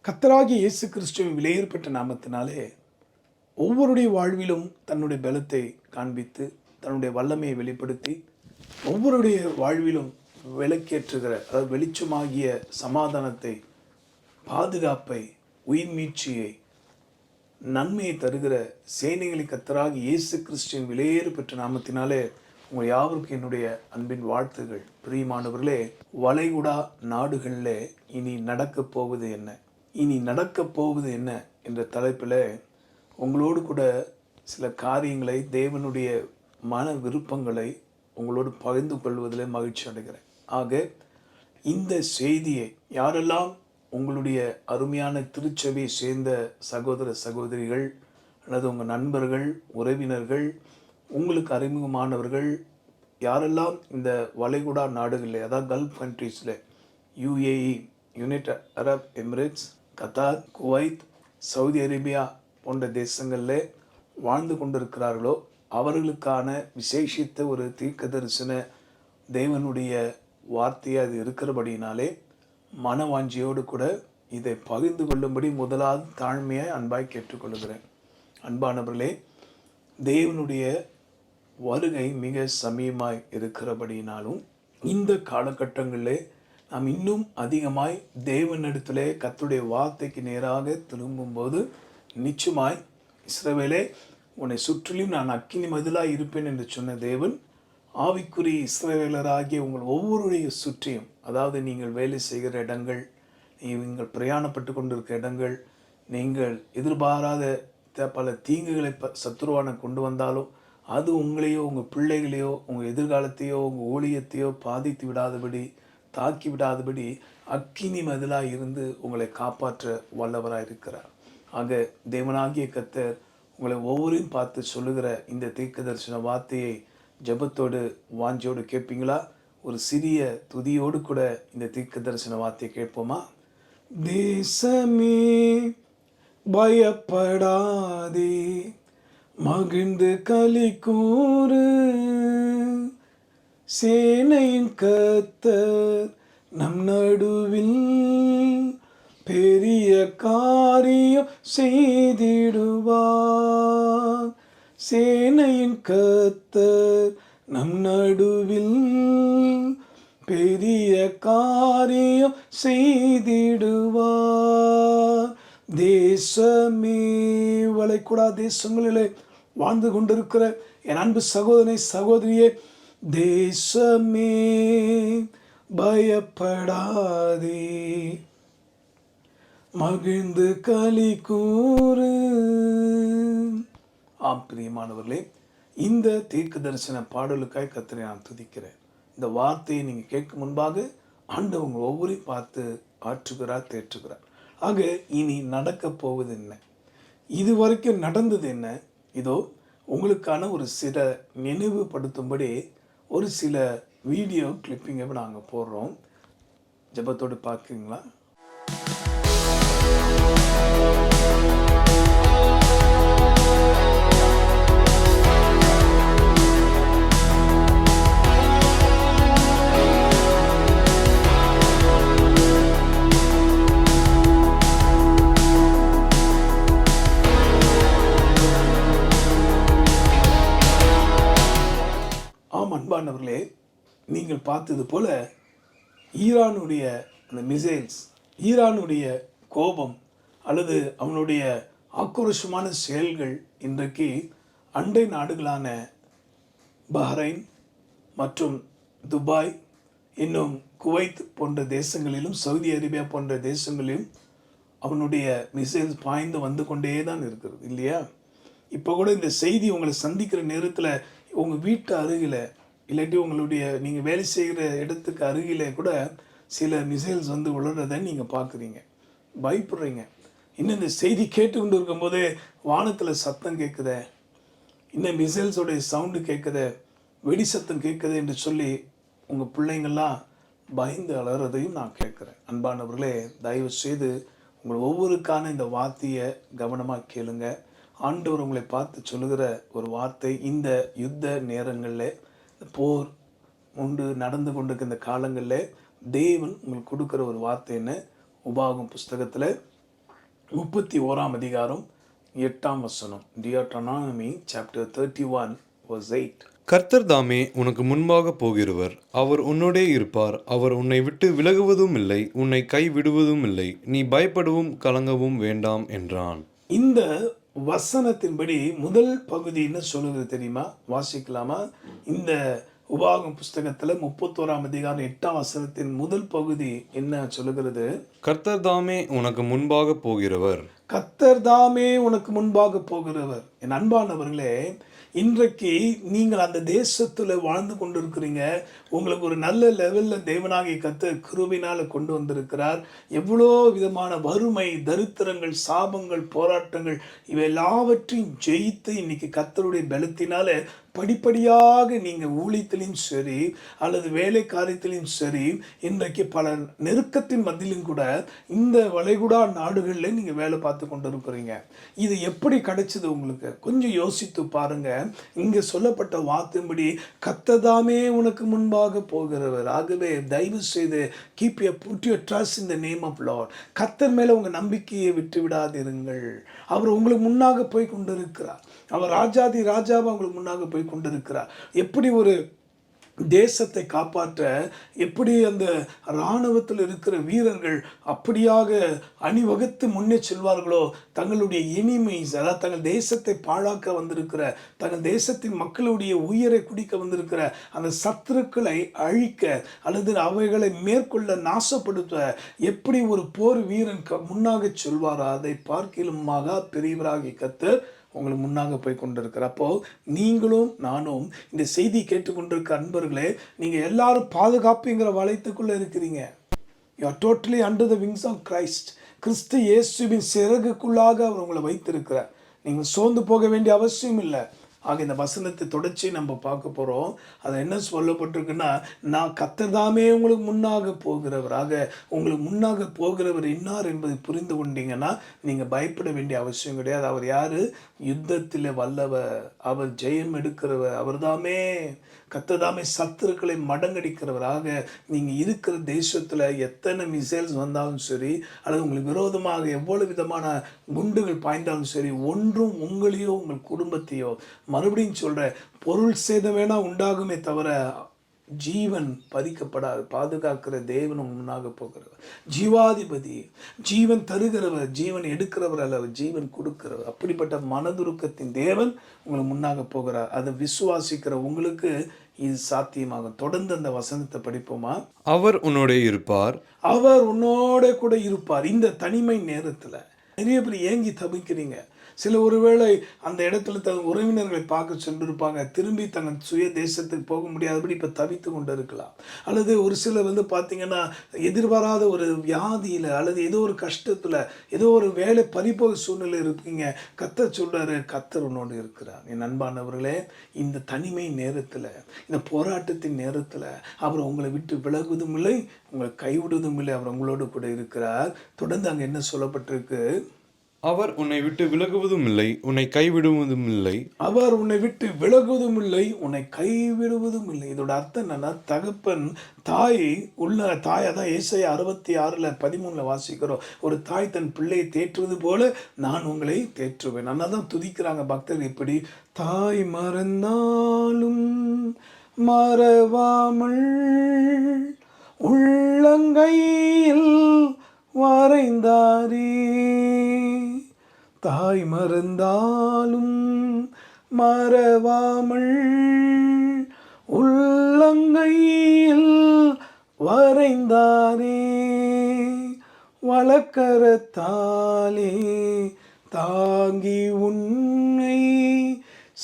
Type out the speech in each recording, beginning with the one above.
கர்த்தராகிய இயேசு கிறிஸ்துவின் விலையேறப்பட்ட நாமத்தினாலே ஒவ்வொருடைய வாழ்விலும் தன்னுடைய பலத்தை காண்பித்து தன்னுடைய வல்லமையை வெளிப்படுத்தி ஒவ்வொருடைய வாழ்விலும் விளக்கேற்றுகிற அதாவது வெளிச்சமாகிய சமாதானத்தை, பாதுகாப்பை, உயிர் மீட்சியை, நன்மையை தருகிற சேனைகளின் கர்த்தராகிய இயேசு கிறிஸ்துவின் விலையேறப்பட்ட நாமத்தினாலே உங்கள் யாவருக்கும் என்னுடைய அன்பின் வாழ்த்துகள். பிரியமானவர்களே, வளைகுடா நாடுகளில் இனி நடக்கப் போவது என்ன, இனி நடக்கப் போவது என்ன என்ற தலைப்பில் உங்களோடு கூட சில காரியங்களை, தேவனுடைய மன விருப்பங்களை உங்களோடு பகிர்ந்து கொள்வதில் மகிழ்ச்சி அடைகிறேன். ஆக இந்த செய்தியை யாரெல்லாம் உங்களுடைய அருமையான திருச்சபையை சேர்ந்த சகோதர சகோதரிகள் அல்லது உங்கள் நண்பர்கள், உறவினர்கள், உங்களுக்கு அறிமுகமானவர்கள் யாரெல்லாம் இந்த வளைகுடா நாடுகளில், அதாவது கல்ஃப் கண்ட்ரீஸில், UAE, United Arab Emirates, Qatar, Kuwait, Saudi Arabia போன்ற தேசங்களில் வாழ்ந்து கொண்டிருக்கிறார்களோ அவர்களுக்கான விசேஷித்த ஒரு தீர்க்க தரிசன தேவனுடைய வார்த்தையாக அது இருக்கிறபடினாலே மனவாஞ்சியோடு கூட இதை பகிர்ந்து கொள்ளும்படி முதலாவது தாழ்மையாக அன்பாய் கேட்டுக்கொள்கிறேன். அன்பானவர்களே, தேவனுடைய வருகை மிக சமீபமாய் இருக்கிறபடினாலும் இந்த காலகட்டங்களில் நாம் இன்னும் அதிகமாய் தேவனிடத்திலே கர்த்தருடைய வார்த்தைக்கு நேராக திரும்பும்போது நிச்சயமாய் இஸ்ரவேலே, உன்னை சுற்றிலும் நான் அக்கினி மதிலாய் இருப்பேன் என்று சொன்ன தேவன் ஆவிக்குரிய இஸ்ரவேலராகிய உங்கள் ஒவ்வொருடைய சுற்றியும், அதாவது நீங்கள் வேலை செய்கிற இடங்கள், நீங்கள் பிரயாணப்பட்டு கொண்டிருக்கிற இடங்கள், நீங்கள் எதிர்பாராத பல தீங்குகளை சத்துருவான கொண்டு வந்தாலும் அது உங்களையோ உங்கள் பிள்ளைகளையோ உங்கள் எதிர்காலத்தையோ உங்கள் ஊழியத்தையோ பாதித்து விடாதபடி, தாக்கி விடாதபடி அக்கினி மதிலாக இருந்து உங்களை காப்பாற்ற வல்லவராக இருக்கிறார். ஆக தேவனாகிய கர்த்தர் உங்களை ஒவ்வொருவரையும் பார்த்து சொல்லுகிற இந்த தீர்க்க தரிசன வார்த்தையை ஜெபத்தோடு வாஞ்சியோடு கேட்பீங்களா? ஒரு சிறிய துதியோடு கூட இந்த தீர்க்க தரிசன வார்த்தையை கேட்போமா? தேசமே பயப்படாதே, மகிழ்ந்து களி கூறு, சேனையின் கர்த்தர் நம் நடுவில் பெரிய காரியம் செய்திடுவார். சேனையின் கர்த்தர் நம் நடுவில் பெரிய காரியம் செய்திடுவார். தேசமே, வளைகுடா தேசங்களிலே வாழ்ந்து கொண்டிருக்கிற என் அன்பு சகோதரனை சகோதரியே, தேசமே பயப்படாதே, மகிழ்ந்து களி கூறு. ஆம் பிரியமானவர்களே, இந்த தீர்க்க தரிசன பாடலுக்காய் கர்த்தரை நான் துதிக்கிறேன். இந்த வார்த்தையை நீங்கள் கேட்கும் முன்பாக ஆண்டவர் உங்கள் ஒவ்வொருவரையும் பார்த்து ஆற்றுகிறார், தேற்றுகிறார். ஆக இனி நடக்க போவது என்ன, இதுவரைக்கும் நடந்தது என்ன, இதோ உங்களுக்கான ஒரு சில நினைவுபடுத்தும்படி ஒரு சில வீடியோ கிளிப்பிங்கை நாங்கள் போடுறோம். ஜெபத்தோடு பார்க்குறீங்களா? ஆம் அன்பானவர்களே, நீங்கள் பார்த்தது போல ஈரானுடைய அந்த மிசைல்ஸ், ஈரானுடைய கோபம் அல்லது அவனுடைய ஆக்ரோஷமான செயல்கள் இன்றைக்கு அண்டை நாடுகளான பஹ்ரைன் மற்றும் துபாய், இன்னும் குவைத் போன்ற தேசங்களிலும், சவுதி அரேபியா போன்ற தேசங்களிலும் அவனுடைய மிசைல்ஸ் பாய்ந்து வந்து கொண்டே தான் இருக்கிறது இல்லையா? இப்போ கூட இந்த செய்தி உங்களை சந்திக்கிற நேரத்தில் உங்கள் வீட்டு அருகில், இல்லாட்டி உங்களுடைய நீங்கள் வேலை செய்கிற இடத்துக்கு அருகில் கூட சில மிசைல்ஸ் வந்து விழுறதை நீங்கள் பார்க்குறீங்க, பயப்படுறீங்க. இன்னும் இந்த செய்தி கேட்டுக்கொண்டு இருக்கும்போதே வானத்தில் சத்தம் கேட்குத, இன்னும் மிசைல்ஸோடைய சவுண்டு கேட்குத, வெடி சத்தம் கேட்குது என்று சொல்லி உங்கள் பிள்ளைங்கள்லாம் பயந்து அலறதையும் நான் கேட்குறேன். அன்பானவர்களே, தயவு செய்து உங்கள் ஒவ்வொருக்கான இந்த வார்த்தையை கவனமாக கேளுங்க. ஆண்டவர் உங்களை பார்த்து சொல்லுகிற ஒரு வார்த்தை, இந்த யுத்த நேரங்களில், போர் உண்டு நடந்து கொண்டிருக்க இந்த காலங்களில் தேவன் உங்களுக்கு கொடுக்குற ஒரு வார்த்தை என்ன? உபாகம் புஸ்தகத்தில் 31 அதிகாரம் 8 வசனம். Deuteronomy chapter 31 verse 8. கர்த்தர் தாமே உனக்கு முன்பாக போகிறவர், அவர் உன்னோடே இருப்பார், அவர் உன்னை விட்டு விலகுவதும் இல்லை, உன்னை கைவிடுவதும் இல்லை, நீ பயப்படவும் கலங்கவும் வேண்டாம் என்றான். இந்த வசனத்தின்படி முதல் பகுதி என்ன சொல்லுகிறது தெரியுமா? வாசிக்கலாமா? இந்த உபாகம் புஸ்தகத்துல 31 அதிகாரம் 8 வசனத்தின் முதல் பகுதி என்ன சொல்லுகிறது? கர்த்தர் தாமே உனக்கு முன்பாக போகிறவர். கர்த்தர் தாமே உனக்கு முன்பாக போகிறவர். என் அன்பானவர்களே, இன்றைக்கு நீங்கள் அந்த தேசத்துல வாழ்ந்து கொண்டிருக்கிறீங்க. உங்களுக்கு ஒரு நல்ல லெவல்ல தேவனாகிய கர்த்தர் கிருபையினால கொண்டு வந்திருக்கிறார். எவ்வளோ விதமான வறுமை, தரித்திரங்கள், சாபங்கள், போராட்டங்கள் இவை எல்லாவற்றையும் ஜெயித்து இன்னைக்கு கர்த்தருடைய பலத்தினால படிப்படியாக நீங்கள் ஊழியத்திலையும் சரி அல்லது வேலை காரியத்திலையும் சரி இன்றைக்கு பல நெருக்கத்தின் மத்தியிலும் கூட இந்த வளைகுடா நாடுகளில் நீங்கள் வேலை பார்த்து கொண்டு இருக்கிறீங்க. இது எப்படி கிடைச்சது உங்களுக்கு? கொஞ்சம் யோசித்து பாருங்க. இங்கே சொல்லப்பட்ட வார்த்தையின்படி கர்த்தர்தாமே உனக்கு முன்பாக போகிறவர். ஆகவே தயவு செய்து keep you put your trust in the name of lord. கர்த்தர் மேலே உங்கள் நம்பிக்கையை விட்டு விடாதிருங்கள். அவர் உங்களுக்கு முன்னாக போய் கொண்டிருக்கிறார். அவர் ராஜாதி ராஜாவை உங்களுக்கு முன்னாக போய் கொண்டிருக்கிறார். எப்படி ஒரு தேசத்தை காப்பாற்ற எப்படி அந்த இராணுவத்தில் இருக்கிற வீரர்கள் அப்படியாக அணிவகுத்து முன்னே செல்வார்களோ, தங்களுடைய எனிமீஸ், அதாவது தங்கள் தேசத்தை பாழாக்க வந்திருக்கிற, தங்கள் தேசத்தின் மக்களுடைய உயிரை குடிக்க வந்திருக்கிற அந்த சத்துருக்களை அழிக்க அல்லது அவைகளை மேற்கொள்ள நாசப்படுத்த எப்படி ஒரு போர் வீரன் முன்னாக செல்வாரோ, அதை பார்க்கிலும் மகா பெரியவராகி கர்த்தர் உங்களுக்கு முன்னாக போய் கொண்டிருக்கிற. அப்போ நீங்களும் நானும் இந்த செய்தி கேட்டுக்கொண்டிருக்க அன்பர்களே, நீங்க எல்லாரும் பாதுகாப்புங்கிற வளையத்துக்குள்ள இருக்கிறீங்க. You are totally under the wings of Christ. கிறிஸ்து இயேசுவின் சிறகுக்குள்ளாக அவர் உங்களை வைத்திருக்கிறார். நீங்கள் சோர்ந்து போக வேண்டிய அவசியம் இல்லை. ஆக இந்த வசனத்தை தொடர்ச்சி நம்ம பார்க்க போகிறோம். அது என்ன சொல்லப்பட்டிருக்குன்னா, நான் கர்த்தர்தாமே உங்களுக்கு முன்னாக போகிறவராக, உங்களுக்கு முன்னாக போகிறவர் இன்னார் என்பதை புரிந்து கொண்டீங்கன்னா நீங்கள் பயப்பட வேண்டிய அவசியம் கிடையாது. அவர் யார்? யுத்தத்தில் வல்லவர், அவர் ஜெயம் எடுக்கிறவர், அவர் தாமே கர்த்தர்தாமே சத்துருக்களை மடங்கடிக்கிறவராக. நீங்கள் இருக்கிற தேசத்தில் எத்தனை மிசைல்ஸ் வந்தாலும் சரி அல்லது உங்களுக்கு விரோதமாக எவ்வளவு விதமான குண்டுகள் பாய்ந்தாலும் சரி, ஒன்றும் உங்களையோ உங்கள் குடும்பத்தையோ, மறுபடியும் சொல்கிற பொருள் சேதம் வேணால் உண்டாகுமே தவிர ஜீவன் பறிக்கப்படாது. பாதுகாக்கிற தேவன் முன்னாக போகிறவர், ஜீவாதிபதி, ஜீவன் தருகிறவர், ஜீவன் எடுக்கிறவர் அல்ல, ஜீவன் கொடுக்கிறவர். அப்படிப்பட்ட மனதுருக்கத்தின் தேவன் உங்களுக்கு முன்னாக போகிறார். அதை விசுவாசிக்கிற உங்களுக்கு இது சாத்தியமாகும். தொடர்ந்து அந்த வசனத்தை படிப்போமா? அவர் உன்னோட இருப்பார், அவர் உன்னோட கூட இருப்பார். இந்த தனிமை நேரத்தில் நிறைய பேர் ஏங்கி தவிக்கிறீங்க. சில ஒருவேளை அந்த இடத்துல தன் உறவினர்களை பார்க்க சென்றிருப்பாங்க, திரும்பி தங்கள் சுய தேசத்துக்கு போக முடியாதபடி இப்போ தவித்து கொண்டு இருக்கலாம். அல்லது ஒரு சிலர் பார்த்தீங்கன்னா எதிர்பாராத ஒரு வியாதியில் அல்லது ஏதோ ஒரு கஷ்டத்தில் ஏதோ ஒரு வேலை பறிபோக சூழ்நிலை இருக்கீங்க. கர்த்தர் சொல்கிறாரு, கர்த்தர் உன்னோடு இருக்கிறார். என் அன்பானவர்களே, இந்த தனிமை நேரத்தில், இந்த போராட்டத்தின் நேரத்தில் அவர் உங்களை விட்டு விலகுவதும் இல்லை, உங்களை கைவிடுவதும் இல்லை. அவர் உங்களோடு கூட இருக்கிறார். தொடர்ந்து அங்கே என்ன சொல்லப்பட்டிருக்கு? அவர் உன்னை விட்டு விலகுவதும் இல்லை, உன்னை கைவிடுவதும் இல்லை. அவர் உன்னை விட்டு விலகுவதும் இல்லை, உன்னை கைவிடுவதும் இல்லை. இதோட அர்த்தம் என்னன்னா, தகப்பன் தாய் உள்ள தாய், அதான் ஏசாயா 66:13 வாசிக்கிறோம். ஒரு தாய் தன் பிள்ளையை தேற்றுவது போல நான் உங்களை தேற்றுவேன். நல்லா தான் துதிக்கிறாங்க பக்தர்கள். இப்படி தாய் மறந்தாலும் மறவாமல் உள்ளங்கையில் வரைந்தாரே, தாய் மறந்தாலும் மறவாமல் உள்ளங்கையில் வரைந்தாரே, வலக்கரத்தாலே தாங்கி உன்னை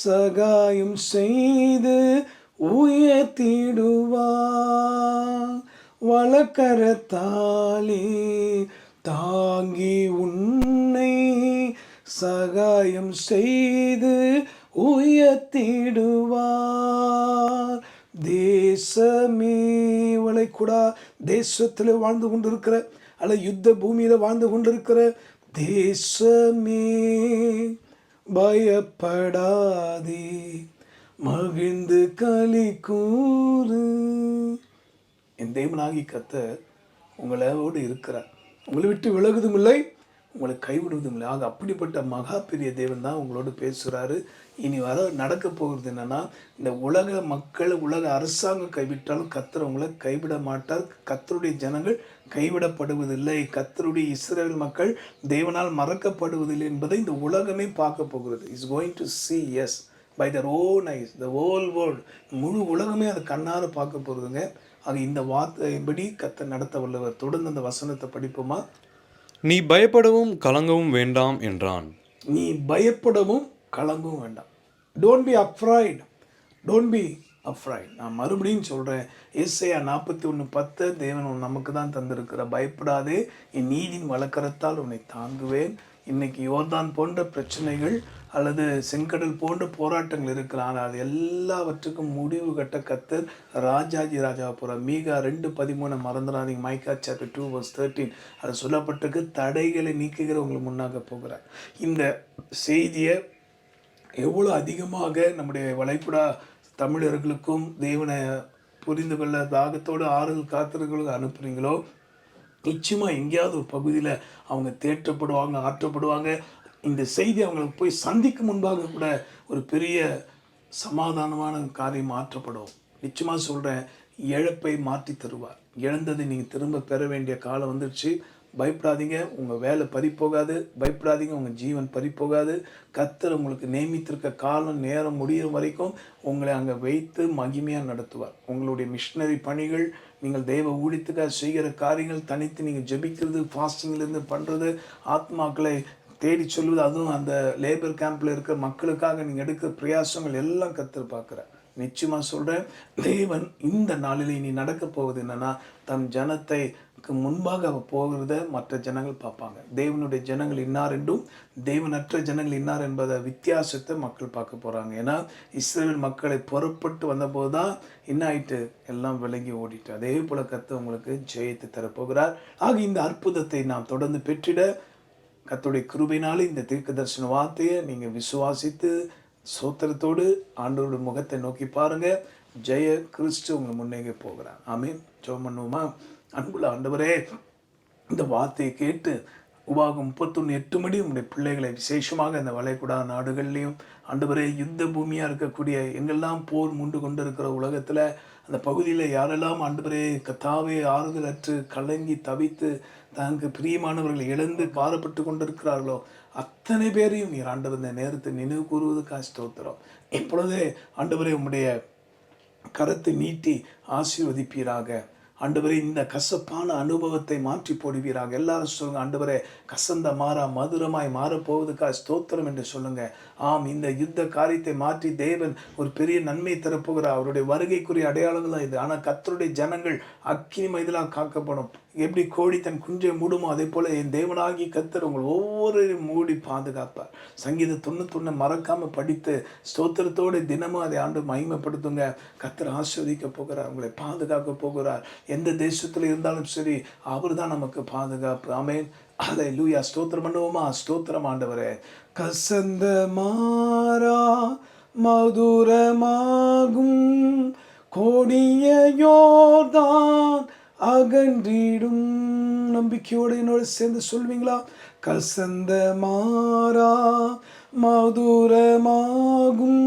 சகாயம் செய்து உயர்த்திடுவார். வலக்கரத்தாலே தாங்கி உன்னை சகாயம் செய்து உயர்த்திடுவார். தேசமே வளைகுடா தேசத்தில் வாழ்ந்து கொண்டிருக்கிற அல்ல யுத்த பூமியில் வாழ்ந்து கொண்டிருக்கிற தேசமே பயப்படாதே, மகிழ்ந்து களி கூறு. என் தேவனாகி கர்த்தர் உங்களோடு இருக்கிறார். உங்களை விட்டு விலகுதும் இல்லை, உங்களை கைவிடுவதும் இல்லை. ஆக அப்படிப்பட்ட மகா பெரிய தேவன் தான் உங்களோடு பேசுகிறாரு. இனி நடக்க போகிறது என்னன்னா, இந்த உலக மக்கள், உலக அரசாங்கம் கைவிட்டாலும் கர்த்தர் உங்களை கைவிட மாட்டார். கர்த்தருடைய ஜனங்கள் கைவிடப்படுவதில்லை. கர்த்தருடைய இஸ்ரவேல் மக்கள் தேவனால் மறக்கப்படுவதில்லை என்பதை இந்த உலகமே பார்க்க போகிறது. Is going to see us by their own eyes, the whole world. முழு உலகமே அதை கண்ணார பார்க்க போகிறதுங்க. ஆக இந்த வார்த்தையின்படி கர்த்தர் நடத்த வல்லவர். தொடர்ந்து அந்த வசனத்தை படிப்போமா? நீ பயப்படவும் கலங்கவும் வேண்டாம் என்றான். நீ பயப்படவும் கலங்கவும் வேண்டாம். Don't be afraid, don't be afraid. நான் மறுபடியும் சொல்கிறேன், ஏசாயா 41:10 தேவன் நமக்கு தான் தந்திருக்கிற. பயப்படாதே, என் நீதியின் வலக்கரத்தால் உன்னை தாங்குவேன். இன்னைக்கு யோர்தான் போன்ற பிரச்சனைகள் அல்லது செங்கடல் போன்ற போராட்டங்கள் இருக்கலாம். ஆனால் அது எல்லாவற்றுக்கும் முடிவு கட்ட கர்த்தர் ராஜாஜி ராஜா போகிறார். மீகா 2:13 மறந்துடாதீங்க. மைக்கா சாப்டர் 2:13 அது சொல்லப்பட்டிருக்கு. தடைகளை நீக்குகிற உங்களுக்கு முன்னாக போகிறார். இந்த செய்தியை எவ்வளோ அதிகமாக நம்முடைய வளைகுடா தமிழர்களுக்கும் தேவனை புரிந்து கொள்ள தாகத்தோடு ஆறுதல் காத்திருக்கிறவங்களுக்கு அனுப்புகிறீங்களோ, நிச்சயமாக எங்கேயாவது ஒரு பகுதியில் அவங்க தேற்றப்படுவாங்க, ஆற்றப்படுவாங்க. இந்த செய்தி அவங்களுக்கு போய் சந்திக்கும் முன்பாக கூட ஒரு பெரிய சமாதானமான காரியம் மாற்றப்படும். நிச்சயமாக சொல்கிறேன், இழப்பை மாற்றி தருவார். இழந்ததை நீங்கள் திரும்ப பெற வேண்டிய காலம் வந்துடுச்சு. பயப்படாதீங்க, உங்கள் வேலை பறிப்போகாது. பயப்படாதீங்க, உங்கள் ஜீவன் பறிப்போகாது. கர்த்தர் உங்களுக்கு நியமித்திருக்க காலம் நேரம் முடியும் வரைக்கும் உங்களை அங்கே வைத்து மகிமையாக நடத்துவார். உங்களுடைய மிஷினரி பணிகள், நீங்கள் தெய்வ ஊழியத்துக்காக செய்கிற காரியங்கள், தனித்து நீங்கள் ஜெபிக்கிறது, ஃபாஸ்டிங்கிலேருந்து பண்ணுறது, ஆத்மாக்களை தேடி சொல்வது, அதுவும் அந்த லேபர் கேம்பில் இருக்கிற மக்களுக்காக நீங்கள் எடுக்கிற பிரயாசங்கள் எல்லாம் கர்த்தர் பார்க்குறார். நிச்சயமாக சொல்கிறேன், தேவன் இந்த நாளில் இனி நடக்க போவது என்னென்னா, தம் ஜனத்தை முன்பாக அவர் போகிறத மற்ற ஜனங்கள் பார்ப்பாங்க. தேவனுடைய ஜனங்கள் இன்னார் என்றும் தேவனற்ற ஜனங்கள் இன்னார் என்பதை வித்தியாசத்தை மக்கள் பார்க்க போகிறாங்க. ஏன்னா இஸ்ரவேல் மக்களை புறப்பட்டு வந்தபோது தான் என்ன ஆயிட்டு, எல்லாம் விலகி ஓடிட்டு. அதே போல கர்த்தர் உங்களுக்கு ஜெயத்தை தரப்போகிறார். ஆக இந்த அற்புதத்தை நாம் தொடர்ந்து பெற்றிட கர்த்தருடைய கிருபையினாலே இந்த தீர்க்க தரிசன வார்த்தையை நீங்கள் விசுவாசித்து சோத்திரத்தோடு ஆண்டவருடைய முகத்தை நோக்கி பாருங்க. ஜெய கிறிஸ்து உங்களை முன்னேறி போகிறார். ஆமீன். ஜெபம் பண்ணுவோமா? அன்புள்ள ஆண்டவரே, இந்த வார்த்தையை கேட்டு உபாகம் 31:8 மணி உங்களுடைய பிள்ளைகளை விசேஷமாக இந்த வளைகுடா நாடுகள்லையும் ஆண்டவரே, யுத்த பூமியாக இருக்கக்கூடிய எங்கெல்லாம் போர் மூண்டு கொண்டு இருக்கிற உலகத்தில் அந்த பகுதியில் யாரெல்லாம் ஆண்டவரே கர்த்தாவே ஆறுதலற்று கலங்கி தவித்து தனக்கு பிரியமானவர்களை இழந்து பாரப்பட்டு கொண்டிருக்கிறார்களோ அத்தனை பேரையும் நீர் ஆண்டவர் இந்த நேரத்தை நினைவு கூறுவதற்காக ஸ்தோத்திரம். இப்பொழுதே ஆண்டவரே உம்முடைய கரத்தை நீட்டி ஆசீர்வதிப்பீராக. ஆண்டவரே, இந்த கசப்பான அனுபவத்தை மாற்றி போடுவீராக. எல்லாரும் சொல்லுங்க, ஆண்டவரே கசந்த மாறா மதுரமாய் மாறப்போவதுக்காக ஸ்தோத்திரம் என்று சொல்லுங்க. ஆம், இந்த யுத்த காரியத்தை மாற்றி தேவன் ஒரு பெரிய நன்மை தரப்போகிறார். அவருடைய வருகைக்குரிய அடையாளங்கள் இது. ஆனால் கர்த்தருடைய ஜனங்கள் அக்கினி மதிலாக காக்கப்படும். எப்படி கோழி தன் குஞ்சை மூடுமோ அதே போல என் தேவனாகி கர்த்தர் உங்கள் ஒவ்வொரு மூடி பாதுகாப்பார். சங்கீதம் 91 மறக்காம படித்து ஸ்தோத்திரத்தோடு தினமும் அதை ஆண்டு மகிமைப்படுத்துங்க. கர்த்தர் ஆஸ்வதிக்க போகிறார், உங்களை பாதுகாக்க போகிறார். எந்த தேசத்தில் இருந்தாலும் சரி, அவர் தான் நமக்கு பாதுகாப்பு. ஆமென். அல்லேலூயா. ஸ்தோத்திரம் பண்ணுவோமா? ஸ்தோத்திரம் ஆண்டவரே. கசந்த மாறா மதுரமாகும் கோடிய யோர்தான் அகன்றிடும். நம்பிக்கையோடு என்னோடு சேர்ந்து சொல்வீங்களா? கசந்த மாறா மதுரமாகும்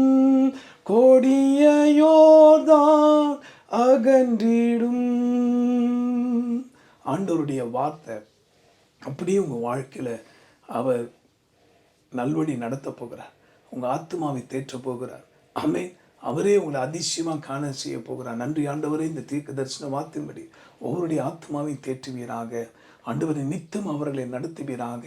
கோடிய யோர்தான் அகன்றிடும். ஆண்டவருடைய வார்த்தை அப்படியே உங்கள் வாழ்க்கையில் அவர் நல்வழி நடத்த போகிறார். உங்கள் ஆத்மாவை தேற்ற போகிறார். ஆமென். அவரே உங்களை அதிசயமாக காண செய்ய போகிறார். நன்றி ஆண்டவரே. இந்த தீர்க்க தரிசன வார்த்தையின்படி ஒவ்வொருடைய ஆத்மாவை தேற்றுவீராக. ஆண்டவரை நித்தம் அவர்களை நடத்துவீராக.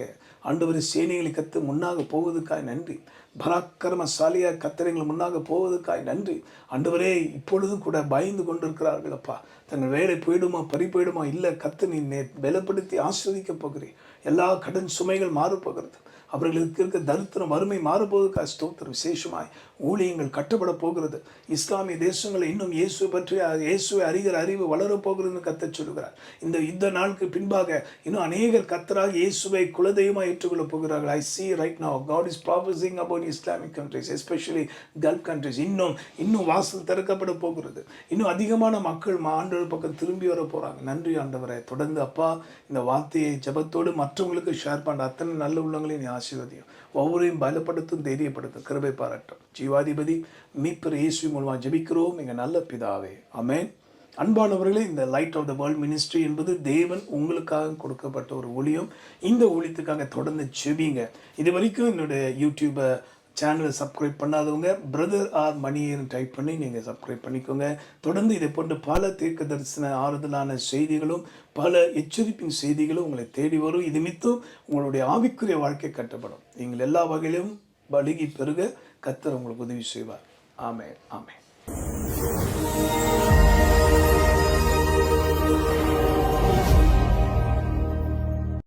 ஆண்டவரை சேனைகளை கத்து முன்னாக போவதற்காய் நன்றி. பராக்கிரமசாலியாக கத்திரங்களை முன்னாக போவதற்காய் நன்றி. ஆண்டவரே, இப்பொழுதும் கூட பயந்து கொண்டிருக்கிறார்கள் அப்பா. தங்கள் வேலை போயிடுமா, பறி போயிடுமா? இல்லை, கத்து நீ பலப்படுத்தி ஆஸ்வதிக்க போகிறேன். எல்லா கடன் சுமைகள் மாறப்போகிறது. அவர்களுக்கு இருக்க தரித்திரம் வறுமை மாறப்போவதற்காக ஸ்தோத்திரம். விசேஷமாய் ஊழியங்கள் கட்டப்பட போகிறது. இஸ்லாமிய தேசங்களை இன்னும் இயேசு பற்றி இயேசுவை அறிகிற அறிவு வளரப்போகிறதுன்னு கர்த்தர் சொல்கிறார். இந்த யுத்த நாளுக்கு பின்பாக இன்னும் அநேகர் கர்த்தராக இயேசுவை குலதெய்வமாக ஏற்றுக்கொள்ள போகிறார்கள். I see right now God is promising about Islamic countries, especially Gulf countries. இன்னும் வாசல் திறக்கப்பட போகிறது. இன்னும் அதிகமான மக்கள் ஆண்டவர் பக்கம் திரும்பி வர போகிறாங்க. நன்றி ஆண்டவரே. தொடர்ந்து அப்பா இந்த வார்த்தையை ஜெபத்தோடு மற்ற மற்றவங்களுக்கு ஷேர் பண்ணுற அத்தனை நல்ல உள்ளங்களையும் நீ ஆசீர்வதியும். ஒவ்வொருவரையும் பலப்படுத்தும், தைரியப்படுத்தும், கிருபை பாராட்டும். ஜீவாதிபதி மீட்பர் இயேசு மூலமாக ஜெபிக்கிறோம் எங்கள் நல்ல பிதாவே, ஆமென். அன்பானவர்களே, இந்த light of the world ministry என்பது தேவன் உங்களுக்காக கொடுக்கப்பட்ட ஒரு ஊழியம். இந்த ஊழியத்துக்காக தொடர்ந்து ஜெபிங்க. இது வரைக்கும் என்னுடைய யூடியூப்பை சேனலை சப்ஸ்கிரைப் பண்ணாதவங்க பிரதர் ஆர் மணியர்னு டைப் பண்ணி நீங்கள் சப்ஸ்கிரைப் பண்ணிக்கோங்க. தொடர்ந்து இதை போன்ற பல தீர்க்க தரிசன ஆறுதலான செய்திகளும் பல எச்சரிப்பின் செய்திகளும் உங்களை தேடி வரும். இது நிமித்தம் உங்களுடைய ஆவிக்குரிய வாழ்க்கை கட்டப்படும். நீங்கள் எல்லா வகையிலும் பலுகி பெருக கர்த்தர் உங்களுக்கு உதவி செய்வார். ஆமென், ஆமென்.